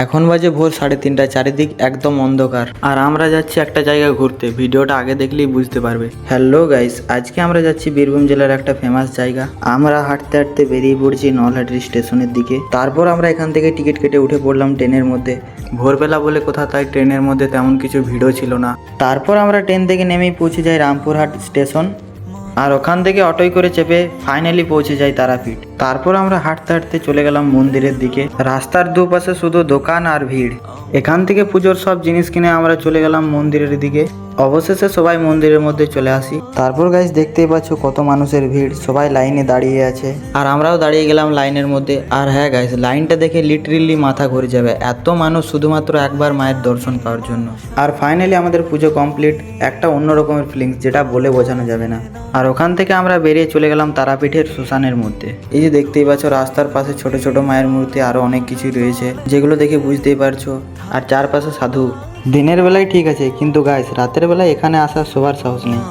এখন বাজে ভোর 3:30, চারিদিক একদম অন্ধকার। আর আমরা যাচ্ছি একটা জায়গায় ঘুরতে, ভিডিওটা আগে দেখলেই বুঝতে পারবে। হ্যালো গাইস, আজকে আমরা যাচ্ছি বীরভূম জেলার একটা ফেমাস জায়গা। আমরা হাঁটতে হাঁটতে বেরিয়ে পড়ছি নলহাটি স্টেশনের দিকে। তারপর আমরা এখান থেকে টিকিট কেটে উঠে পড়লাম ট্রেনের মধ্যে। ভোরবেলা বলে কোথা, তাই ট্রেনের মধ্যে তেমন কিছু ভিড়ও ছিল না। তারপর আমরা ট্রেন থেকে নেমেই পৌঁছে যাই রামপুরহাট স্টেশন। আর ওখান থেকে অটোয় করে চেপে ফাইনালি পৌঁছে যাই তারাপীঠ। তারপর আমরা হাঁটতে হাঁটতে চলে গেলাম মন্দিরের দিকে। রাস্তার দুপাশে শুধু দোকান আর ভিড়। এখান থেকে পুজোর সব জিনিস কিনে আমরা চলে গেলাম মন্দিরের দিকে। অবশেষে সবাই মন্দিরের মধ্যে চলে আসি। তারপর গাইস দেখতেই পাচ্ছ কত মানুষের ভিড়, সবাই লাইনে দাঁড়িয়ে আছে। আর আমরাও দাঁড়িয়ে গেলাম লাইনের মধ্যে। আর হ্যাঁ গাইস, লাইনটা দেখে লিটারেলি মাথা ঘুরে যাবে, এত মানুষ শুধুমাত্র একবার মায়ের দর্শন পাওয়ার জন্য। আর ফাইনালি আমাদের পুজো কমপ্লিট। একটা অন্য রকমের ফিলিংস, যেটা বলে বোঝানো যাবে না। আর ওখান থেকে আমরা বেরিয়ে চলে গেলাম তারাপীঠের শ্মশানের মধ্যে। এই যে দেখতেই পাচ্ছ রাস্তার পাশে ছোট ছোট মায়ের মূর্তি, আরো অনেক কিছুই রয়েছে যেগুলো দেখে বুঝতেই পারছো। আর চারপাশে সাধু। দিনের বেলায় ঠিক আছে, কিন্তু গাইস রাতের বেলায় এখানে আসার সবার সাহস নেই।